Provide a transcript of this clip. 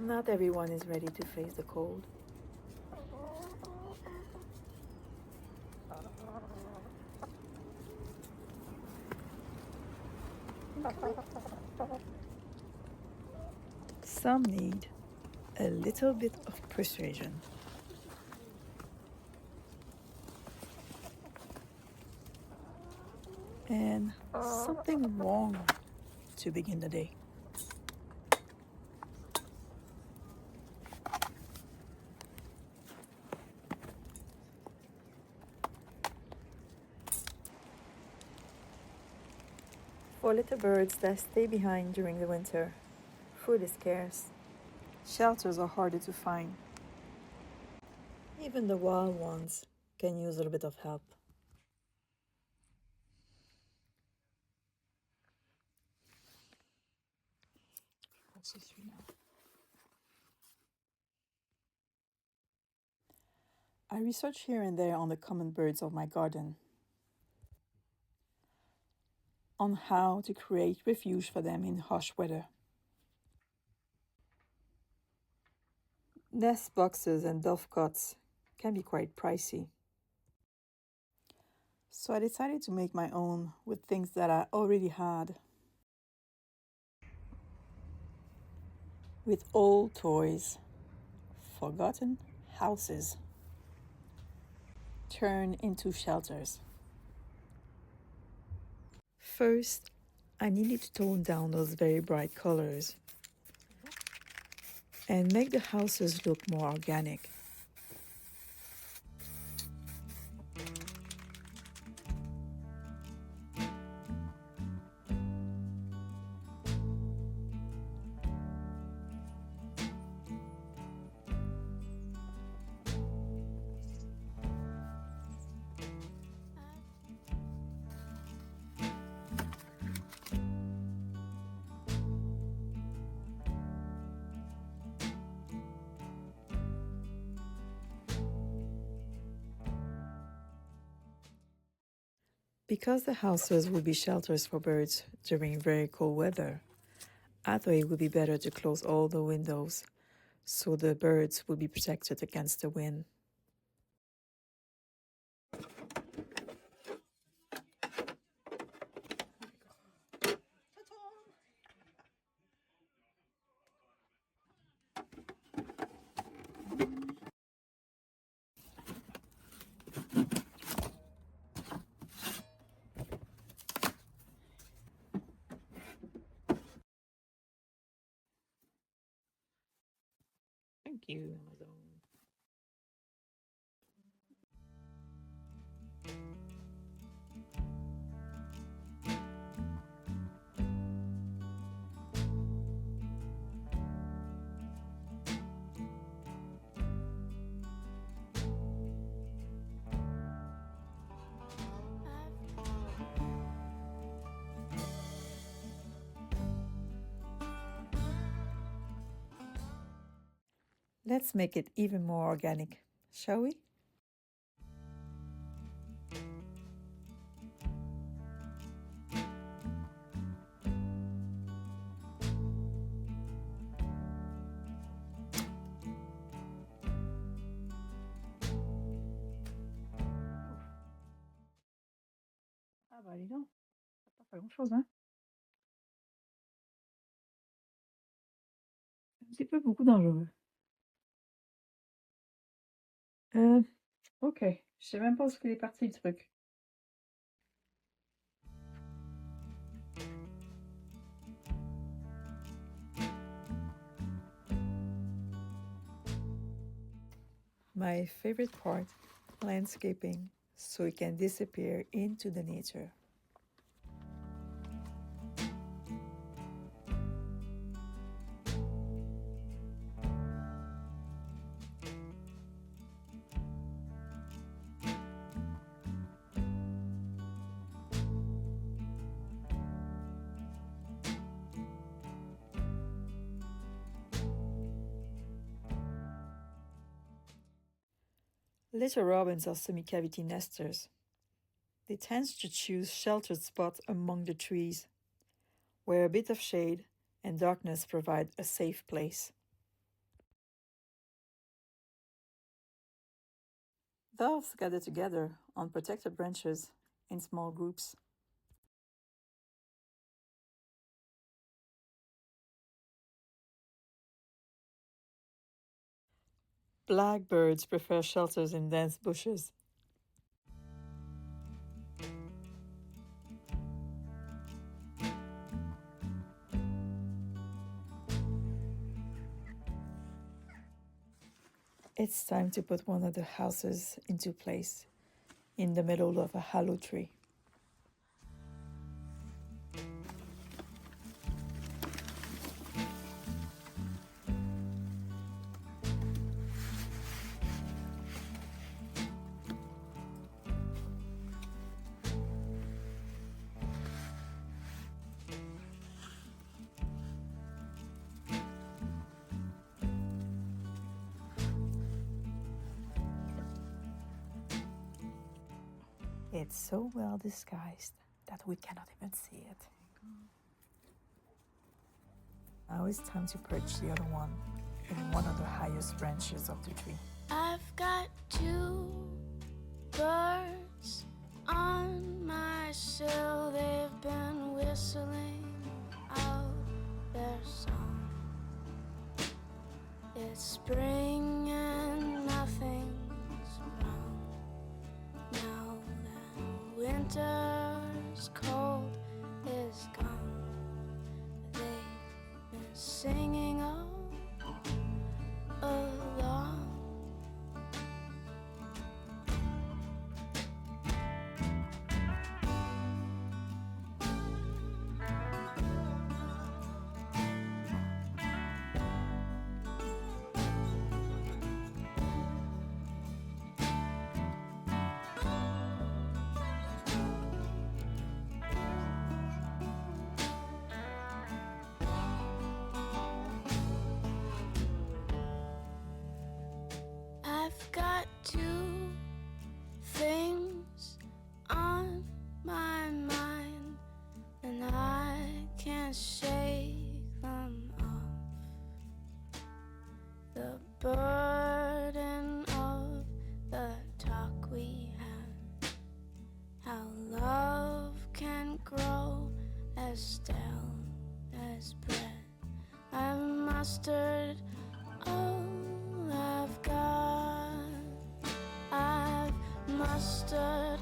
Not everyone is ready to face the cold. Some need a little bit of persuasion. And something warm to begin the day. For little birds that stay behind during the winter, food is scarce. Shelters are harder to find. Even the wild ones can use a little bit of help. I research here and there on the common birds of my garden, on how to create refuge for them in harsh weather. Nest boxes and dovecots can be quite pricey. So I decided to make my own with things that I already had. With old toys, forgotten houses turned into shelters. First, I needed to tone down those very bright colors and make the houses look more organic. Because the houses would be shelters for birds during very cold weather, I thought it would be better to close all the windows so the birds would be protected against the wind. Thank you, Amazon. Let's make it even more organic, shall we? Ah bah dis donc, ça pas grand-chose, hein? Un petit peu beaucoup dangereux. Ok, je sais même pas où est parti le truc. My favorite part, landscaping, so it can disappear into the nature. Little robins are semi-cavity nesters. They tend to choose sheltered spots among the trees, where a bit of shade and darkness provide a safe place. Doves gather together on protected branches in small groups. Blackbirds prefer shelters in dense bushes. It's time to put one of the houses into place in the middle of a hollow tree. It's so well disguised that we cannot even see it. Now it's time to perch the other one in one of the highest branches of the tree. I've got two birds on my sill. They've been whistling out their song. It's spring and nothing's wrong. Now that winter's cold is gone, they've been singing all along. I've got two things on my mind, and I can't shake them off. The burden of the talk we had, how love can grow as stale as bread. I've mustered all I've got. I've mustered